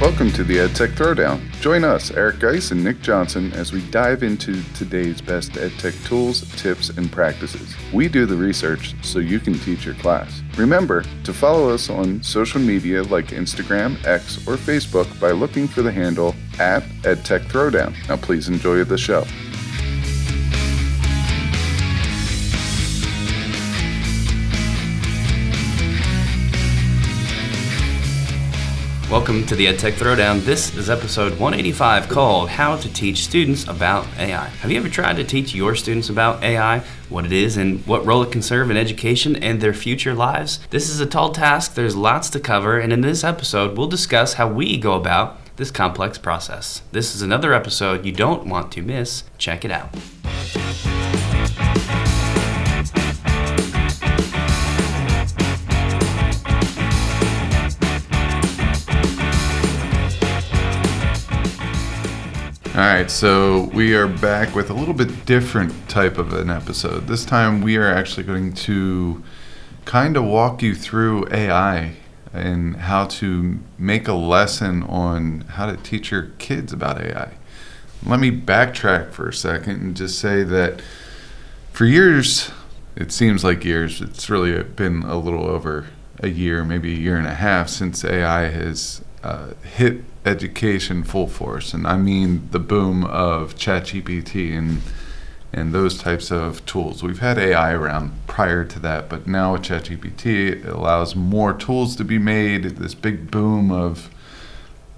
Welcome to the EdTech Throwdown. Join us, Eric Geis and Nick Johnson, as we dive into today's best EdTech tools, tips, and practices. We do the research so you can teach your class. Remember to follow us on social media like Instagram, X, or Facebook by looking for the handle @EdTech Throwdown. Now please enjoy the show. Welcome to the EdTech Throwdown. This is episode 185 called How to Teach Students About AI. Have you ever tried to teach your students about AI, what it is, and what role it can serve in education and their future lives? This is a tall task, there's lots to cover, and in this episode we'll discuss how we go about this complex process. This is another episode you don't want to miss. Check it out. All right, so we are back with a little bit different type of an episode. This time we are actually going to kind of walk you through AI and how to make a lesson on how to teach your kids about AI. Let me backtrack for a second and just say that for years, it seems like years, it's really been a little over a year, maybe a year and a half since AI has hit education full force, and I mean the boom of ChatGPT and those types of tools. We've had AI around prior to that, but now with ChatGPT, it allows more tools to be made. This big boom of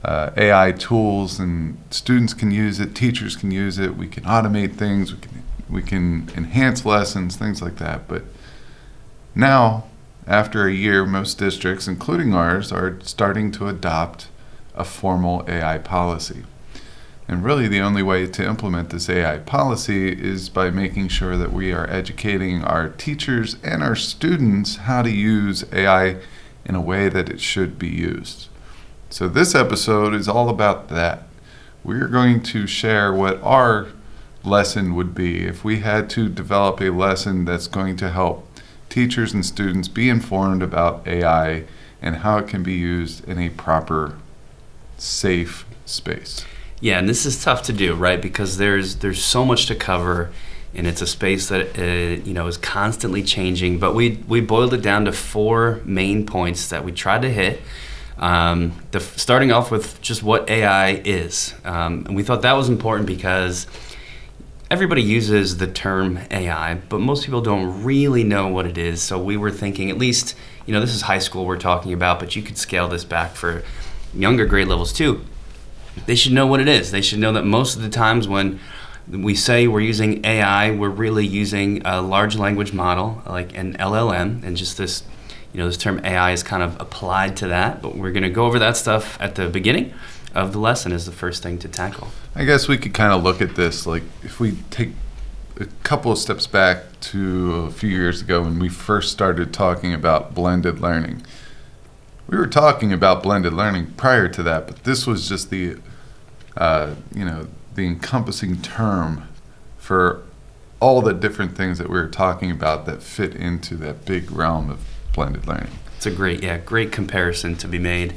AI tools, and students can use it, teachers can use it. We can automate things, we can enhance lessons, things like that. But now, after a year, most districts, including ours, are starting to adopt a formal AI policy. And really the only way to implement this AI policy is by making sure that we are educating our teachers and our students how to use AI in a way that it should be used. So this episode is all about that. We're going to share what our lesson would be if we had to develop a lesson that's going to help teachers and students be informed about AI and how it can be used in a proper, safe space. Yeah, and this is tough to do, right? Because there's so much to cover, and it's a space that is constantly changing. But we boiled it down to 4 main points that we tried to hit. Starting off with just what AI is, and we thought that was important because everybody uses the term AI, but most people don't really know what it is. So we were thinking, at least, this is high school we're talking about, but you could scale this back for younger grade levels too. They should know what it is. They should know that most of the times when we say we're using AI, we're really using a large language model like an LLM, and just this, this term AI is kind of applied to that. But we're going to go over that stuff at the beginning of the lesson as the first thing to tackle. I guess we could kind of look at this like if we take a couple of steps back to a few years ago when we first started talking about blended learning. We were talking about blended learning prior to that, but this was just the encompassing term for all the different things that we were talking about that fit into that big realm of blended learning. It's a great comparison to be made.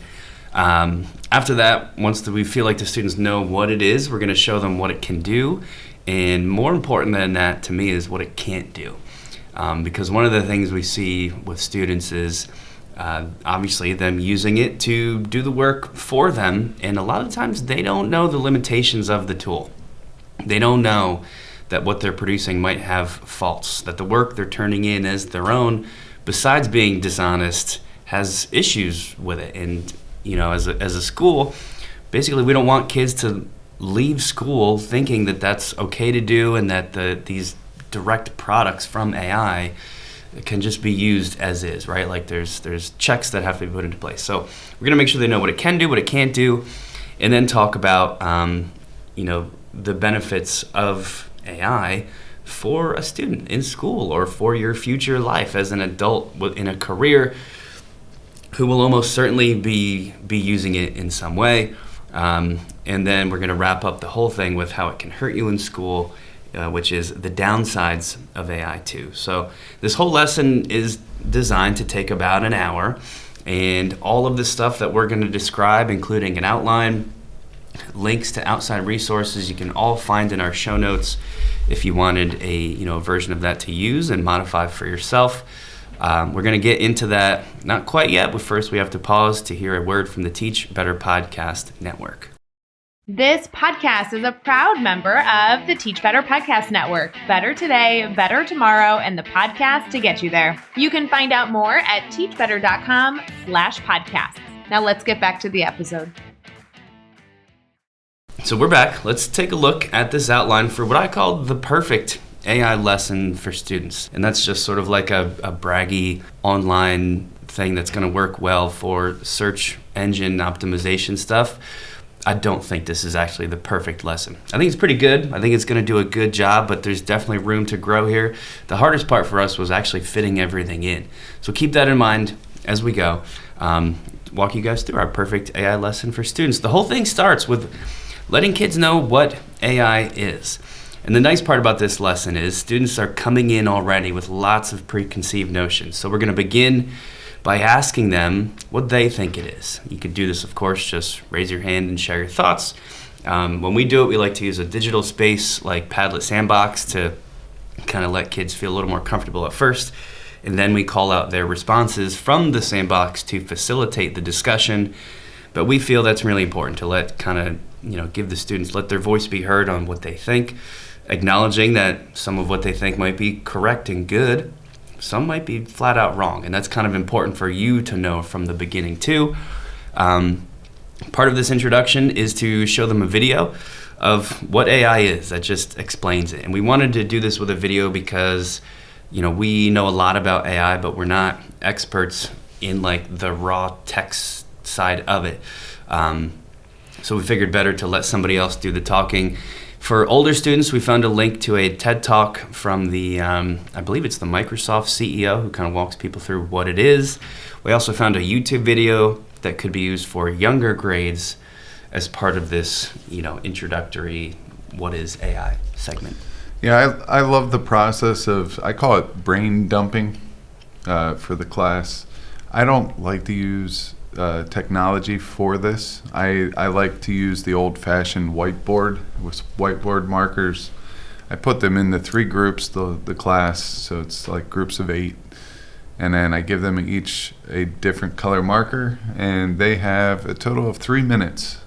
After that, once we feel like the students know what it is, we're going to show them what it can do, and more important than that to me is what it can't do. Because one of the things we see with students is obviously them using it to do the work for them, and a lot of times they don't know the limitations of the tool. They don't know that what they're producing might have faults, that the work they're turning in as their own, besides being dishonest, has issues with it. And as a school, basically we don't want kids to leave school thinking that that's okay to do, and that these direct products from AI can just be used as is, right? Like there's checks that have to be put into place. So we're going to make sure they know what it can do, what it can't do, and then talk about the benefits of AI for a student in school or for your future life as an adult in a career who will almost certainly be using it in some way. And then we're going to wrap up the whole thing with how it can hurt you in school, which is the downsides of AI too. So this whole lesson is designed to take about an hour, And all of the stuff that we're going to describe, including an outline, links to outside resources, you can all find in our show notes if you wanted a version of that to use and modify for yourself. We're going to get into that, not quite yet, but first we have to pause to hear a word from the Teach Better Podcast Network. This podcast is a proud member of the Teach Better Podcast Network. Better today, better tomorrow, and the podcast to get you there. You can find out more at teachbetter.com/podcasts. Now let's get back to the episode. So we're back. Let's take a look at this outline for what I call the perfect AI lesson for students. And that's just sort of like a braggy online thing that's going to work well for search engine optimization stuff. I don't think this is actually the perfect lesson. I think it's pretty good. I think it's going to do a good job, but there's definitely room to grow here. The hardest part for us was actually fitting everything in. So keep that in mind as we go. Walk you guys through our perfect AI lesson for students. The whole thing starts with letting kids know what AI is. And the nice part about this lesson is students are coming in already with lots of preconceived notions. So we're going to begin by asking them what they think it is. You could do this, of course, just raise your hand and share your thoughts. When we do it, we like to use a digital space like Padlet Sandbox to kind of let kids feel a little more comfortable at first. And then we call out their responses from the sandbox to facilitate the discussion. But we feel that's really important to let give the students, let their voice be heard on what they think, acknowledging that some of what they think might be correct and good. Some might be flat out wrong, and that's kind of important for you to know from the beginning too. Part of this introduction is to show them a video of what AI is that just explains it. And we wanted to do this with a video because, we know a lot about AI, but we're not experts in like the raw text side of it. So we figured better to let somebody else do the talking. For older students, we found a link to a TED Talk from the, I believe it's the Microsoft CEO who kind of walks people through what it is. We also found a YouTube video that could be used for younger grades as part of this, introductory what is AI segment. Yeah, I love the process of, I call it brain dumping for the class. I don't like to use technology for this. I like to use the old-fashioned whiteboard with whiteboard markers. I put them in the 3 groups, the class, so it's like groups of 8, and then I give them each a different color marker, and they have a total of 3 minutes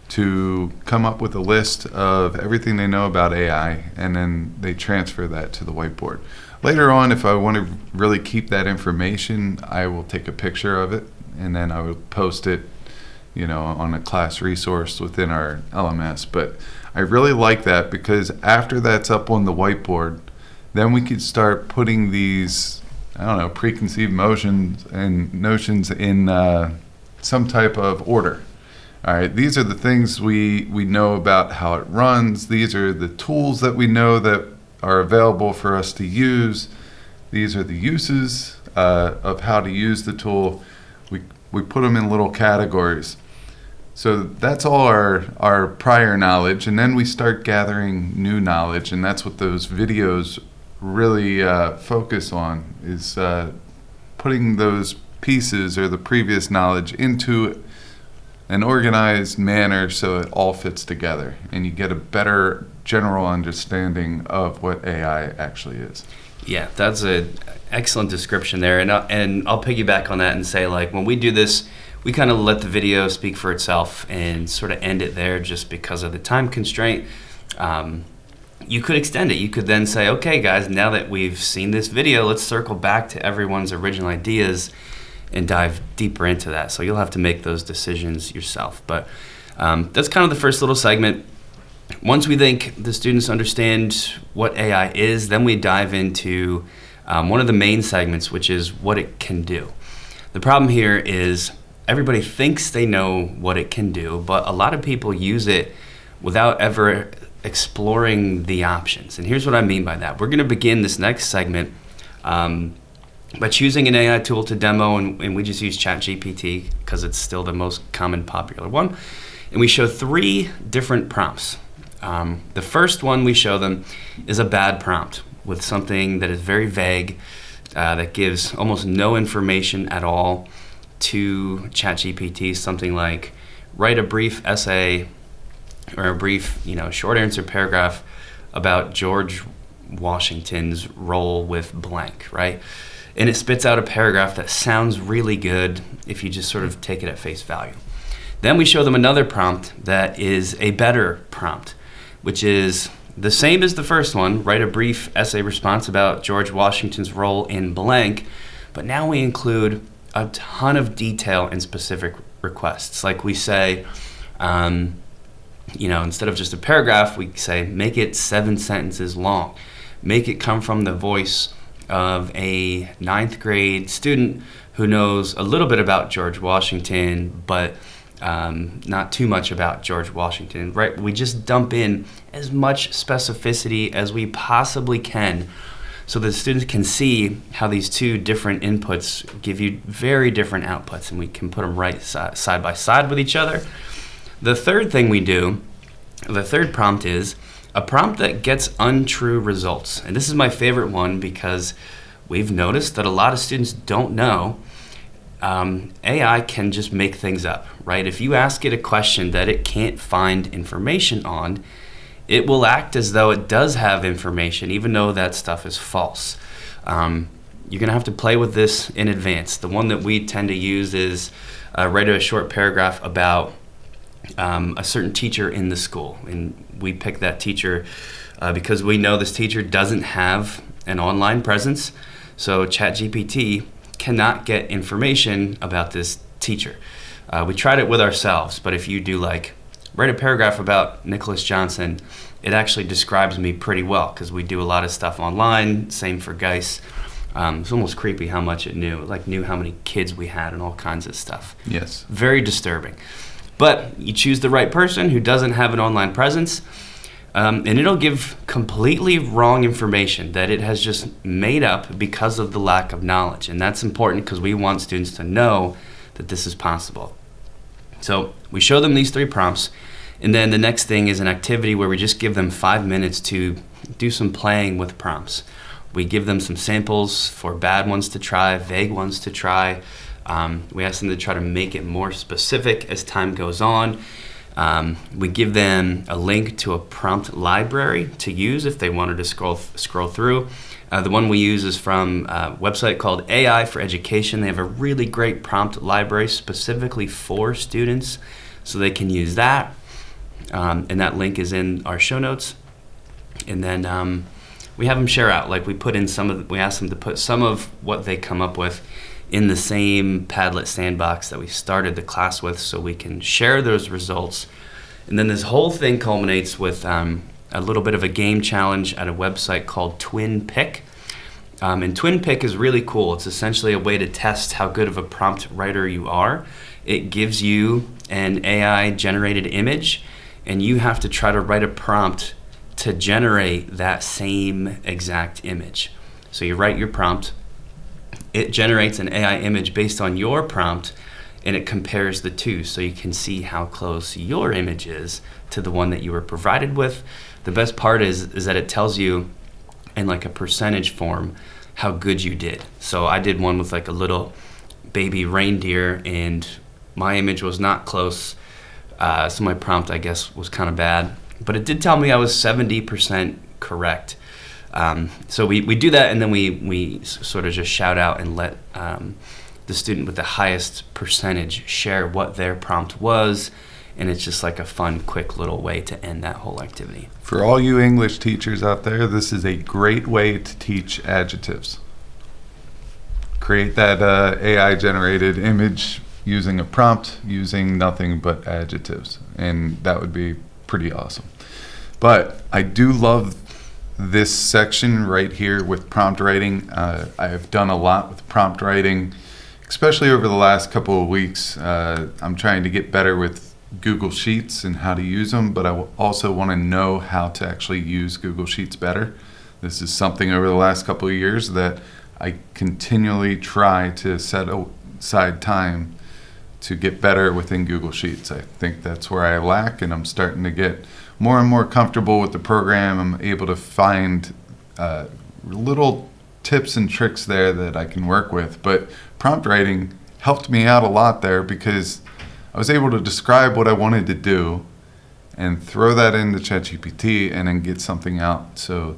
to come up with a list of everything they know about AI, and then they transfer that to the whiteboard. Later on, if I want to really keep that information, I will take a picture of it, and then I would post it, on a class resource within our LMS. But I really like that because after that's up on the whiteboard, then we could start putting these, preconceived notions in some type of order. All right, these are the things we know about how it runs. These are the tools that we know that are available for us to use. These are the uses of how to use the tool. We put them in little categories. So that's all our prior knowledge, and then we start gathering new knowledge, and that's what those videos really focus on, is putting those pieces or the previous knowledge into an organized manner so it all fits together, and you get a better general understanding of what AI actually is. Yeah, that's an excellent description there, and I'll piggyback on that and say, like, when we do this, we kind of let the video speak for itself and sort of end it there just because of the time constraint. You could extend it. You could then say, okay, guys, now that we've seen this video, let's circle back to everyone's original ideas and dive deeper into that. So you'll have to make those decisions yourself. But that's kind of the first little segment. Once we think the students understand what AI is, then we dive into one of the main segments, which is what it can do. The problem here is everybody thinks they know what it can do, but a lot of people use it without ever exploring the options. And here's what I mean by that. We're going to begin this next segment by choosing an AI tool to demo, and we just use ChatGPT because it's still the most common popular one. And we show 3 different prompts. The first one we show them is a bad prompt with something that is very vague, that gives almost no information at all. to ChatGPT something like, write a brief essay or a brief, short answer paragraph about George Washington's role with blank, right? And it spits out a paragraph that sounds really good if you just sort of take it at face value. Then we show them another prompt that is a better prompt, which is the same as the first one, write a brief essay response about George Washington's role in blank, but now we include a ton of detail and specific requests. Like we say, instead of just a paragraph, we say, make it 7 sentences long. Make it come from the voice of a 9th grade student who knows a little bit about George Washington, but not too much about George Washington, right? We just dump in as much specificity as we possibly can so that students can see how these two different inputs give you very different outputs, and we can put them right side by side with each other. The third thing we do, the third prompt, is a prompt that gets untrue results. And this is my favorite one because we've noticed that a lot of students don't know AI can just make things up, right? If you ask it a question that it can't find information on, it will act as though it does have information, even though that stuff is false. You're gonna have to play with this in advance. The one that we tend to use is write a short paragraph about a certain teacher in the school. And we pick that teacher because we know this teacher doesn't have an online presence. So ChatGPT cannot get information about this teacher. We tried it with ourselves, but if you do write a paragraph about Nicholas Johnson, it actually describes me pretty well because we do a lot of stuff online. Same for Geis. It's almost creepy how much it knew. It knew how many kids we had and all kinds of stuff. Yes. Very disturbing. But you choose the right person who doesn't have an online presence, and it'll give completely wrong information that it has just made up because of the lack of knowledge. And that's important because we want students to know that this is possible. So we show them these 3 prompts, and then the next thing is an activity where we just give them 5 minutes to do some playing with prompts. We give them some samples for bad ones to try, vague ones to try. We ask them to try to make it more specific as time goes on. We give them a link to a prompt library to use if they wanted to scroll through. The one we use is from a website called AI for Education. They have a really great prompt library specifically for students, so they can use that. And that link is in our show notes. And then we have them share out. We ask them to put some of what they come up with in the same Padlet sandbox that we started the class with, so we can share those results. And then this whole thing culminates with a little bit of a game challenge at a website called Twin Pick. And Twin Pick is really cool. It's essentially a way to test how good of a prompt writer you are. It gives you an AI generated image, and you have to try to write a prompt to generate that same exact image. So you write your prompt, it generates an AI image based on your prompt, and it compares the two so you can see how close your image is to the one that you were provided with. The best part is that it tells you in a percentage form how good you did. So I did one with a little baby reindeer, and my image was not close. So my prompt, I guess, was kind of bad. But it did tell me I was 70% correct. So we do that, and then we sort of just shout out and let the student with the highest percentage share what their prompt was, and it's just a fun, quick little way to end that whole activity. For all you English teachers out there, this is a great way to teach adjectives. Create that AI-generated image using a prompt, using nothing but adjectives, and that would be pretty awesome. But I do love this section right here with prompt writing. I have done a lot with prompt writing, especially over the last couple of weeks. I'm trying to get better with Google Sheets and how to use them, but I also want to know how to actually use Google Sheets better. This is something over the last couple of years that I continually try to set aside time to get better within Google Sheets. I think that's where I lack, and I'm starting to get more and more comfortable with the program. I'm able to find little tips and tricks there that I can work with, but prompt writing helped me out a lot there because I was able to describe what I wanted to do and throw that into ChatGPT and then get something out. So,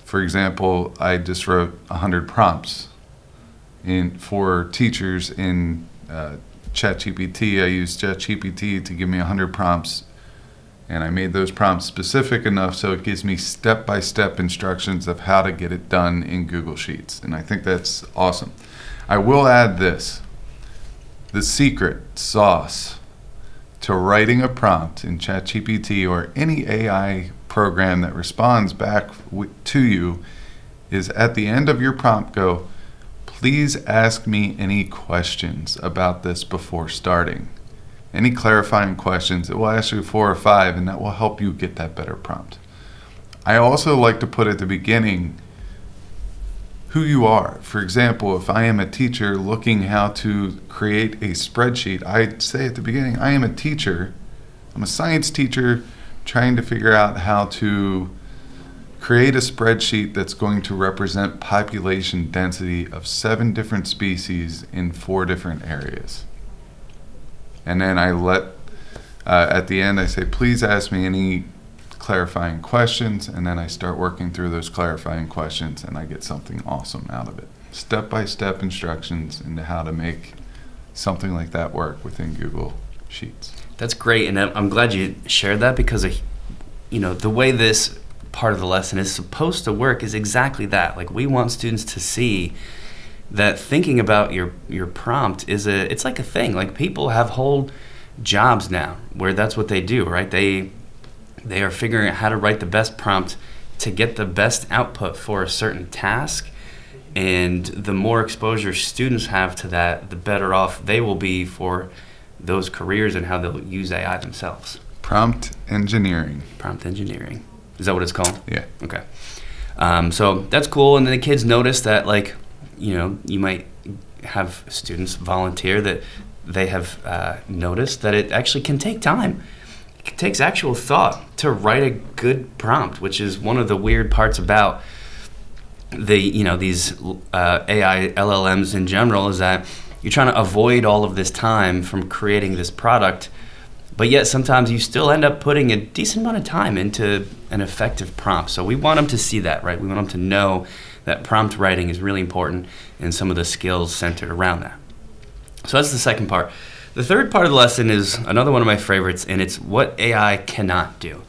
for example, I just wrote 100 prompts for teachers in ChatGPT. I used ChatGPT to give me 100 prompts, and I made those prompts specific enough so it gives me step-by-step instructions of how to get it done in Google Sheets. And I think that's awesome. I will add this. The secret sauce to writing a prompt in ChatGPT or any AI program that responds back to you is at the end of your prompt go, please ask me any questions about this before starting. Any clarifying questions. It will ask you 4 or 5, and that will help you get that better prompt. I also like to put at the beginning who you are. For example, if I am a teacher looking how to create a spreadsheet, I say at the beginning, I am a teacher. I'm a science teacher trying to figure out how to create a spreadsheet that's going to represent population density of 7 different species in 4 different areas. And then I at the end, I say, please ask me any clarifying questions, and then I start working through those clarifying questions, and I get something awesome out of it. Step-by-step instructions into how to make something like that work within Google Sheets. That's great, and I'm glad you shared that because, the way this part of the lesson is supposed to work is exactly that. Like, we want students to see that thinking about your prompt it's like a thing. Like, people have whole jobs now where that's what they do, right? They are figuring out how to write the best prompt to get the best output for a certain task. And the more exposure students have to that, the better off they will be for those careers and how they'll use AI themselves. Prompt engineering. Prompt engineering. Is that what it's called? Yeah. Okay. So that's cool. And then the kids notice that, you might have students volunteer that they have noticed that it actually can take time. It takes actual thought to write a good prompt, which is one of the weird parts about these AI LLMs in general, is that you're trying to avoid all of this time from creating this product, but yet sometimes you still end up putting a decent amount of time into an effective prompt. So we want them to see that, right? We want them to know that prompt writing is really important and some of the skills centered around that. So that's the second part. The third part of the lesson is another one of my favorites, and it's what AI cannot do.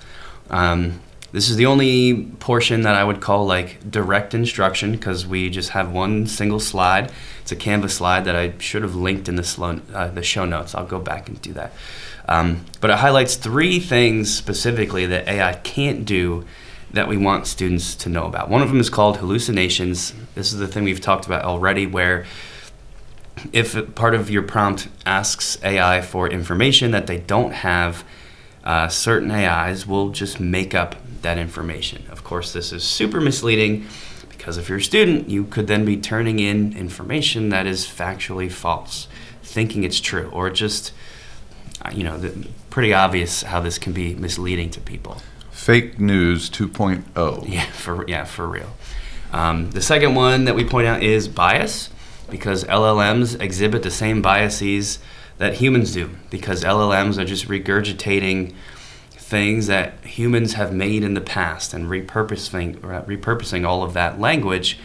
This is the only portion that I would call like direct instruction, because we just have one single slide. It's a Canvas slide that I should have linked in the show notes. I'll go back and do that. But it highlights 3 things specifically that AI can't do that we want students to know about. One of them is called hallucinations. This is the thing we've talked about already, where if part of your prompt asks AI for information that they don't have, certain AIs will just make up that information. Of course, this is super misleading because if you're a student, you could then be turning in information that is factually false, thinking it's true, or just, pretty obvious how this can be misleading to people. Fake news 2.0. Yeah, for real. The second one that we point out is bias, because LLMs exhibit the same biases that humans do, because LLMs are just regurgitating things that humans have made in the past and repurposing all of that language.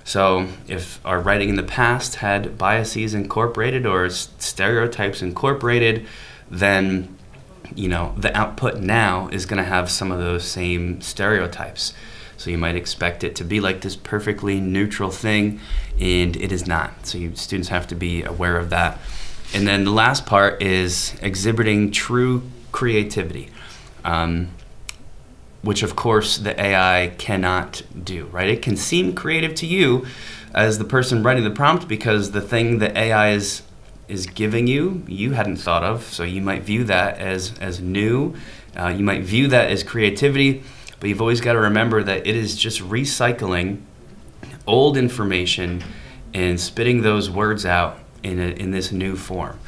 So if our writing in the past had biases incorporated or stereotypes incorporated, then the output now is going to have some of those same stereotypes. So you might expect it to be like this perfectly neutral thing, and it is not. So students have to be aware of that. And then the last part is exhibiting true creativity, which of course the AI cannot do, right? It can seem creative to you as the person writing the prompt because the thing that AI is giving you hadn't thought of. So you might view that as new. You might view that as creativity, but you've always got to remember that it is just recycling old information and spitting those words out in this new form.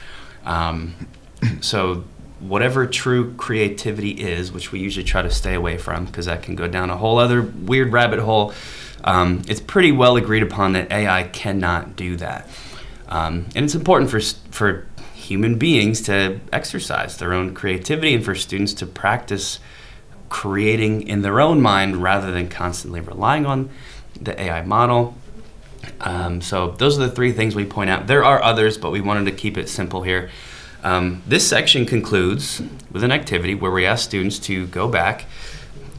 So whatever true creativity is, which we usually try to stay away from because that can go down a whole other weird rabbit hole, it's pretty well agreed upon that AI cannot do that. And it's important for human beings to exercise their own creativity and for students to practice creating in their own mind rather than constantly relying on the AI model. So those are the three things we point out. There are others, but we wanted to keep it simple here. This section concludes with an activity where we ask students to go back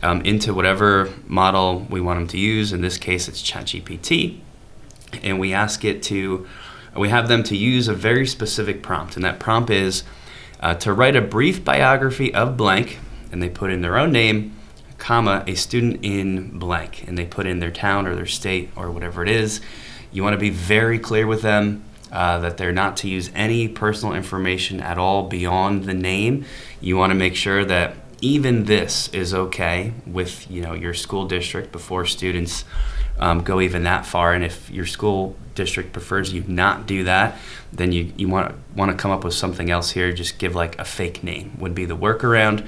into whatever model we want them to use. In this case, it's ChatGPT. And we have them to use a very specific prompt. And that prompt is to write a brief biography of blank, and they put in their own name, comma, a student in blank. And they put in their town or their state or whatever it is. You want to be very clear with them that they're not to use any personal information at all beyond the name. You want to make sure that even this is okay with your school district before students go even that far. And if your school district prefers you not do that, then you want to come up with something else here. Just give like a fake name would be the workaround.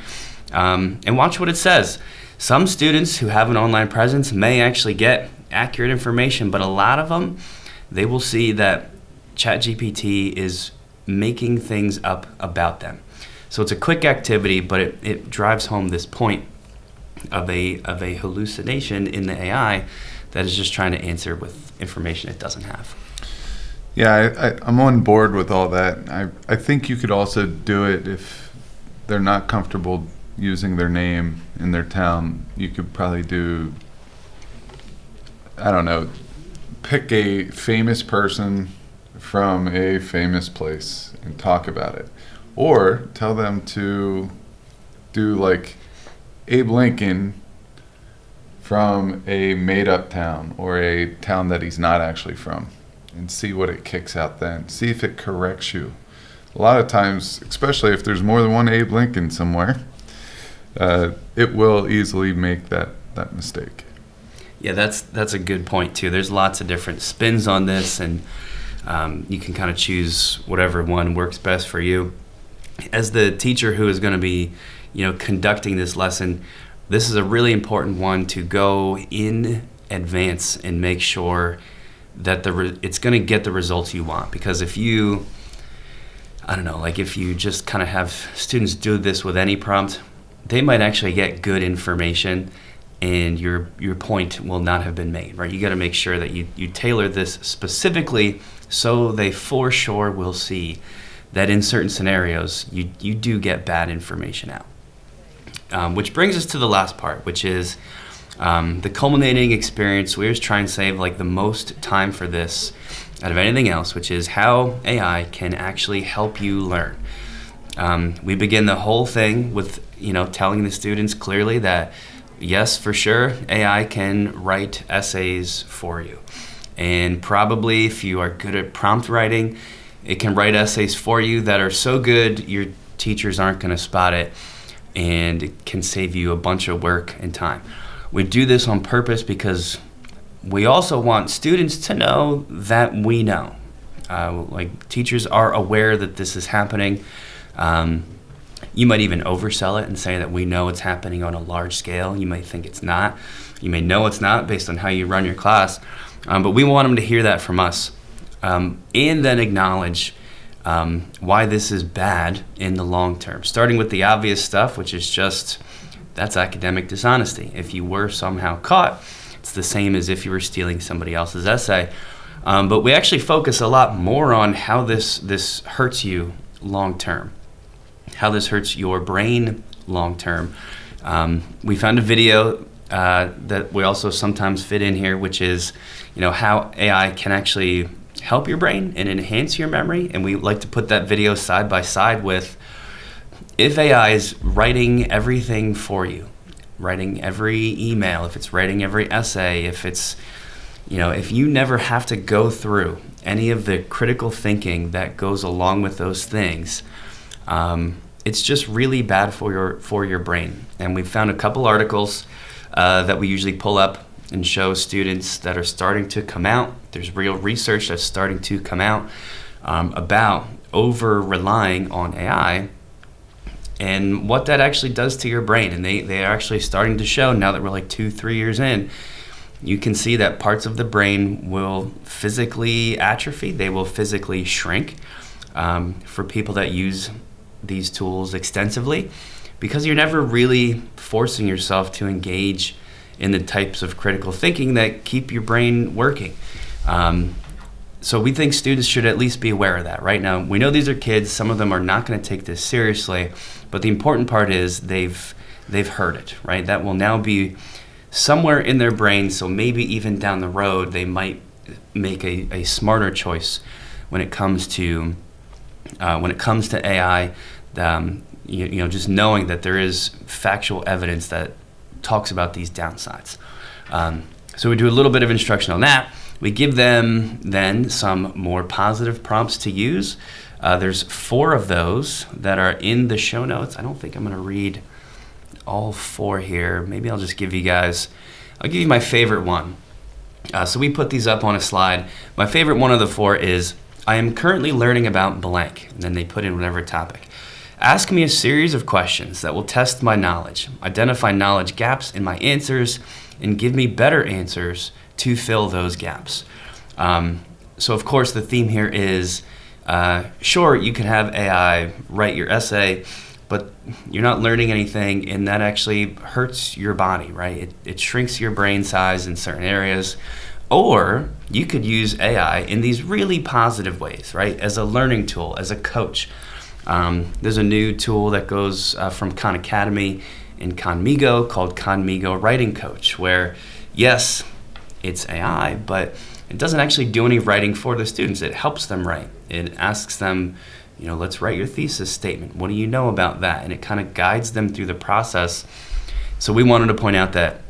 And watch what it says. Some students who have an online presence may actually get accurate information, but a lot of them, they will see that ChatGPT is making things up about them. So it's a quick activity, but it drives home this point of a hallucination in the AI that is just trying to answer with information it doesn't have. Yeah, I'm on board with all that. I think you could also do it if they're not comfortable using their name in their town. You could probably do, I don't know, pick a famous person from a famous place and talk about it. Or tell them to do like Abe Lincoln from a made-up town or a town that he's not actually from, and see what it kicks out then. See if it corrects you. A lot of times, especially if there's more than one Abe Lincoln somewhere, it will easily make that mistake. Yeah, that's a good point too. There's lots of different spins on this, and you can kind of choose whatever one works best for you. As the teacher who is going to be, conducting this lesson, this is a really important one to go in advance and make sure that it's going to get the results you want. Because if you, if you just kind of have students do this with any prompt, they might actually get good information and your point will not have been made, right? You got to make sure that you tailor this specifically so they for sure will see that in certain scenarios, you do get bad information out. Which brings us to the last part, which is the culminating experience. We always try and save the most time for this out of anything else, which is how AI can actually help you learn. We begin the whole thing with telling the students clearly that yes, for sure, AI can write essays for you. And probably if you are good at prompt writing, it can write essays for you that are so good your teachers aren't going to spot it, and it can save you a bunch of work and time. We do this on purpose because we also want students to know that we know. Teachers are aware that this is happening. You might even oversell it and say that we know it's happening on a large scale. You may think it's not. You may know it's not based on how you run your class. But we want them to hear that from us. And then acknowledge why this is bad in the long term. Starting with the obvious stuff, which is just, that's academic dishonesty. If you were somehow caught, it's the same as if you were stealing somebody else's essay. But we actually focus a lot more on how this hurts you long term, how this hurts your brain long term. We found a video that we also sometimes fit in here, which is, how AI can actually help your brain and enhance your memory. And we like to put that video side by side with, if AI is writing everything for you, writing every email, if it's writing every essay, if it's, if you never have to go through any of the critical thinking that goes along with those things, it's just really bad for your brain. And we've found a couple articles that we usually pull up and show students that are starting to come out. There's real research that's starting to come out about over-relying on AI and what that actually does to your brain. And they are actually starting to show, now that we're 2-3 years in, you can see that parts of the brain will physically atrophy. They will physically shrink for people that use these tools extensively, because you're never really forcing yourself to engage in the types of critical thinking that keep your brain working. So we think students should at least be aware of that. Right now, we know these are kids. Some of them are not going to take this seriously, but the important part is they've heard it, right? That will now be somewhere in their brain, so maybe even down the road they might make a smarter choice when it comes to AI. Just knowing that there is factual evidence that talks about these downsides. So we do a little bit of instruction on that. We give them then some more positive prompts to use. There's 4 of those that are in the show notes. I don't think I'm going to read all 4 here. Maybe I'll just give you my favorite one. So we put these up on a slide. My favorite one of the 4 is, I am currently learning about blank. And then they put in whatever topic. Ask me a series of questions that will test my knowledge, identify knowledge gaps in my answers, and give me better answers to fill those gaps. So of course the theme here is, sure, you can have AI write your essay, but you're not learning anything, and that actually hurts your body, right? It shrinks your brain size in certain areas. Or you could use AI in these really positive ways, right? As a learning tool, as a coach. There's a new tool that goes from Khan Academy in Conmigo called Conmigo Writing Coach, where yes, it's AI, but it doesn't actually do any writing for the students. It helps them write. It asks them, let's write your thesis statement. What do you know about that? And it kind of guides them through the process. So we wanted to point out that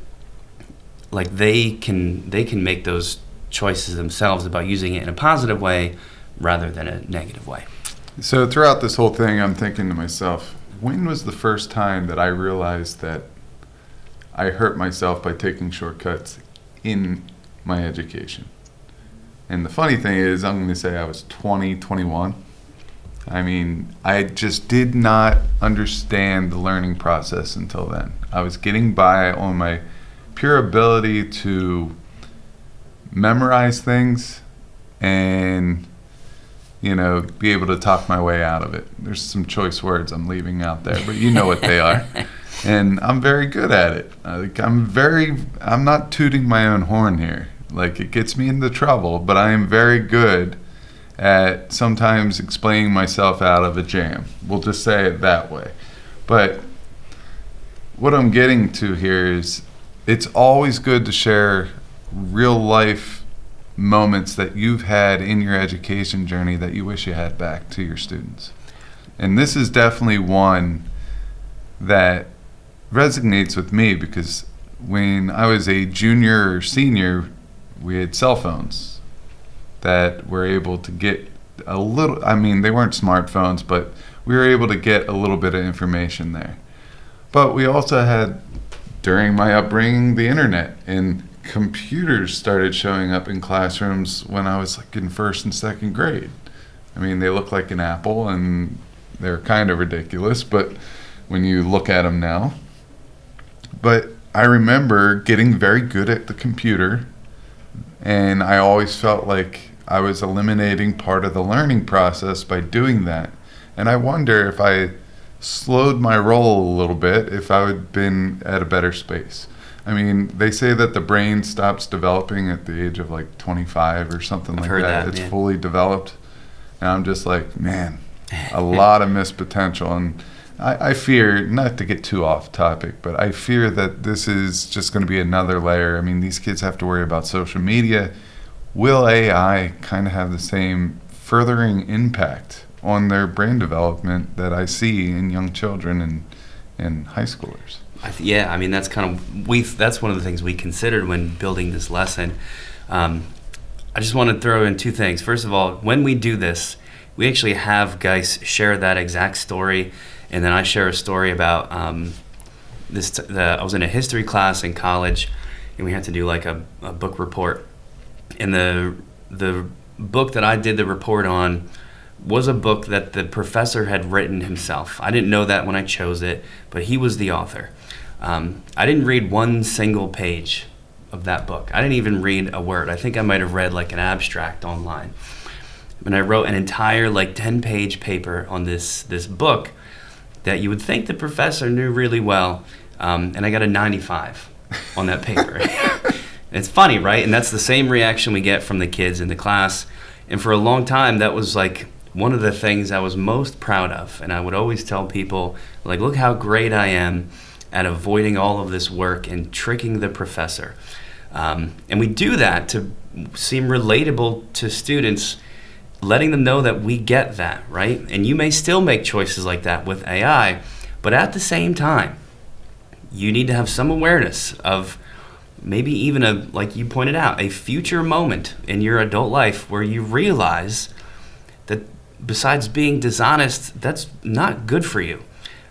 they can make those choices themselves about using it in a positive way rather than a negative way. So throughout this whole thing, I'm thinking to myself, when was the first time that I realized that I hurt myself by taking shortcuts in my education? And the funny thing is, I'm going to say I was 20, 21. I mean, I just did not understand the learning process until then. I was getting by on my pure ability to memorize things and be able to talk my way out of it. There's some choice words I'm leaving out there, but you know what they are. And I'm very good at it. I'm not tooting my own horn here. It gets me into trouble, but I am very good at sometimes explaining myself out of a jam. We'll just say it that way. But what I'm getting to here is, it's always good to share real life moments that you've had in your education journey that you wish you had back to your students. And this is definitely one that resonates with me, because when I was a junior or senior, we had cell phones that were able to get a little, they weren't smartphones, but we were able to get a little bit of information there. But we also had, during my upbringing, the internet, and computers started showing up in classrooms when I was in 1st and 2nd grade. They look like an apple and they're kind of ridiculous, but when you look at them now. But I remember getting very good at the computer, and I always felt like I was eliminating part of the learning process by doing that. And I wonder if I slowed my roll a little bit, if I would have been at a better space. They say that the brain stops developing at the age of 25 or something like that. It's fully developed. And I'm just man, a lot of missed potential. And I fear, not to get too off topic, but I fear that this is just going to be another layer. These kids have to worry about social media. Will AI kind of have the same furthering impact on their brain development that I see in young children and high schoolers? That's one of the things we considered when building this lesson. I just want to throw in 2 things. First of all, when we do this, we actually have guys share that exact story, and then I share a story about I was in a history class in college, and we had to do a book report. And the book that I did the report on was a book that the professor had written himself. I didn't know that when I chose it, but he was the author. I didn't read one single page of that book. I didn't even read a word. I think I might have read like an abstract online. And I wrote an entire like 10-page paper on this book that you would think the professor knew really well, and I got a 95 on that paper. It's funny, right? And that's the same reaction we get from the kids in the class. And for a long time, that was like one of the things I was most proud of. And I would always tell people, like, look how great I am at avoiding all of this work and tricking the professor. And we do that to seem relatable to students, letting them know that we get that, right? And you may still make choices like that with AI, but at the same time, you need to have some awareness of maybe even like you pointed out, a future moment in your adult life where you realize that besides being dishonest, that's not good for you.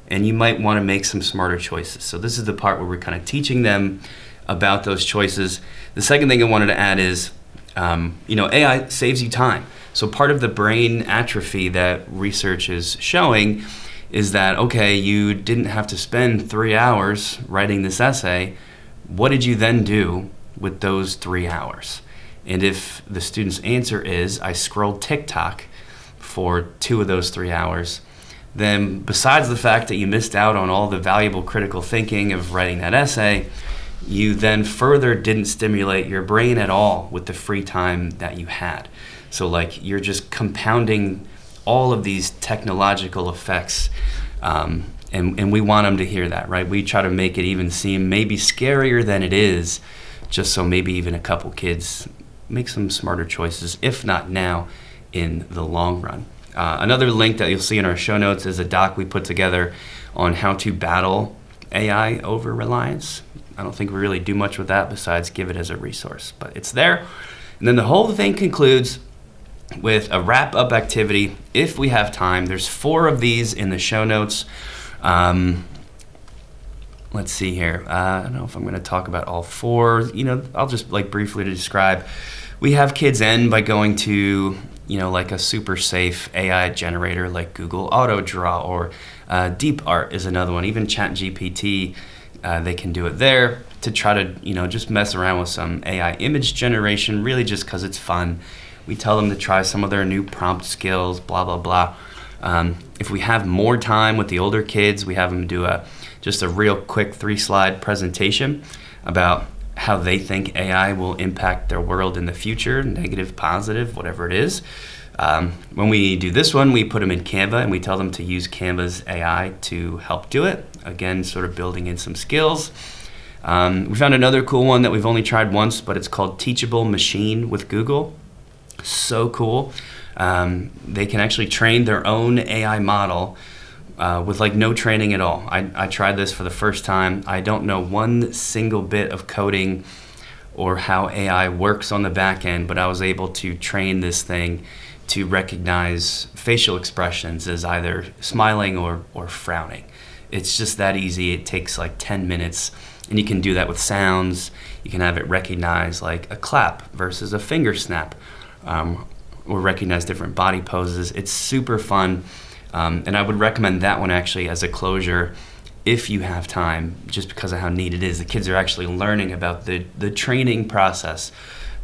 And you might want to make some smarter choices. So this is the part where we're kind of teaching them about those choices. The second thing I wanted to add is, AI saves you time. So part of the brain atrophy that research is showing is that, okay, you didn't have to spend 3 hours writing this essay. What did you then do with those 3 hours? And if the student's answer is, I scrolled TikTok for 2 of those 3 hours, then besides the fact that you missed out on all the valuable critical thinking of writing that essay, you then further didn't stimulate your brain at all with the free time that you had. So like you're just compounding all of these technological effects, and we want them to hear that, right? We try to make it even seem maybe scarier than it is, just so maybe even a couple kids make some smarter choices, if not now, in the long run. Another link that you'll see in our show notes is a doc we put together on how to battle AI over-reliance. I don't think we really do much with that besides give it as a resource, but it's there. And then the whole thing concludes with a wrap-up activity if we have time. There's 4 of these in the show notes. Let's see here. I don't know if I'm going to talk about all 4. I'll just like briefly to describe. We have kids end by going to, like a super safe AI generator like Google Auto Draw, or DeepArt is another one. Even ChatGPT, they can do it there to try to, just mess around with some AI image generation, really just because it's fun. We tell them to try some of their new prompt skills, blah, blah, blah. If we have more time with the older kids, we have them do just a real quick 3-slide presentation about how they think AI will impact their world in the future, negative, positive, whatever it is. When we do this one, we put them in Canva and we tell them to use Canva's AI to help do it. Again, sort of building in some skills. We found another cool one that we've only tried once, but it's called Teachable Machine with Google. So cool. They can actually train their own AI model with like no training at all. I tried this for the first time. I don't know one single bit of coding or how AI works on the back end, but I was able to train this thing to recognize facial expressions as either smiling or frowning. It's just that easy. It takes like 10 minutes, and you can do that with sounds. You can have it recognize like a clap versus a finger snap, or recognize different body poses. It's super fun, and I would recommend that one actually as a closure if you have time, just because of how neat it is. The kids are actually learning about the training process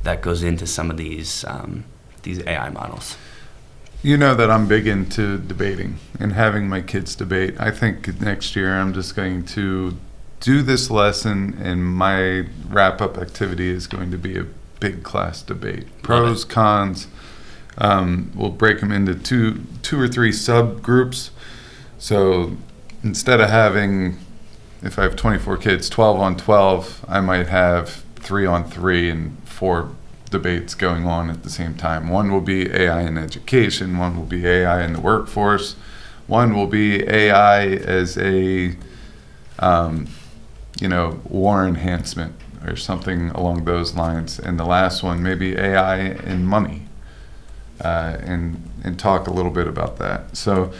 that goes into some of these AI models. You know that I'm big into debating and having my kids debate. I think next year I'm just going to do this lesson, and my wrap-up activity is going to be a big class debate. Pros, cons. We'll break them into two or 3 subgroups. So instead of having, if I have 24 kids, 12 on 12, I might have 3 on 3 and 4 debates going on at the same time. One will be AI in education, one will be AI in the workforce, one will be AI as a war enhancement or something along those lines, and the last one maybe AI in money, and talk a little bit about that. So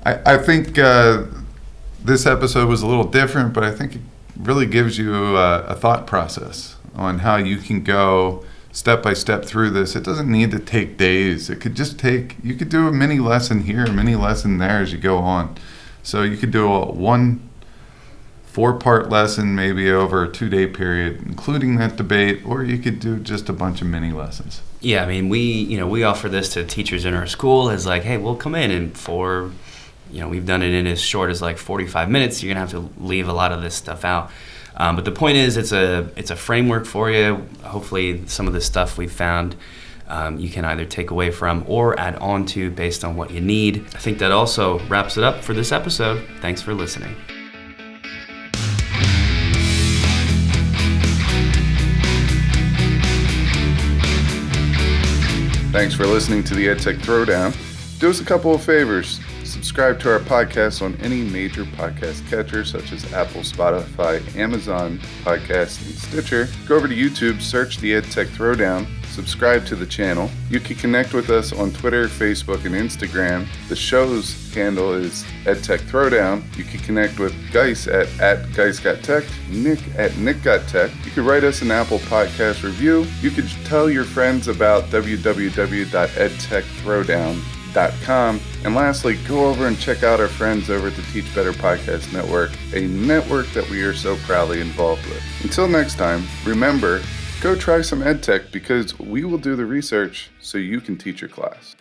I think this episode was a little different, but I think it really gives you a thought process on how you can go step by step through this. It doesn't need to take days. It could just you could do a mini lesson here, a mini lesson there as you go on. So you could do one 4-part lesson, maybe over a 2-day period, including that debate, or you could do just a bunch of mini lessons. Yeah, I mean, we offer this to teachers in our school as like, hey, we'll come in and we've done it in as short as like 45 minutes. You're going to have to leave a lot of this stuff out. But the point is, it's a framework for you. Hopefully some of the stuff we've found you can either take away from or add on to based on what you need. I think that also wraps it up for this episode. Thanks for listening. Thanks for listening to the EdTech Throwdown. Do us a couple of favors. Subscribe to our podcast on any major podcast catcher such as Apple, Spotify, Amazon Podcasts, and Stitcher. Go over to YouTube, search the EdTech Throwdown, subscribe to the channel. You can connect with us on Twitter, Facebook, and Instagram. The show's handle is EdTech Throwdown. You can connect with Geis at GeisGotTech, Nick at NickGotTech. You can write us an Apple Podcast review. You can tell your friends about www.edtechthrowdown.com. And lastly, go over and check out our friends over at the Teach Better Podcast Network, a network that we are so proudly involved with. Until next time, remember, go try some EdTech because we will do the research so you can teach your class.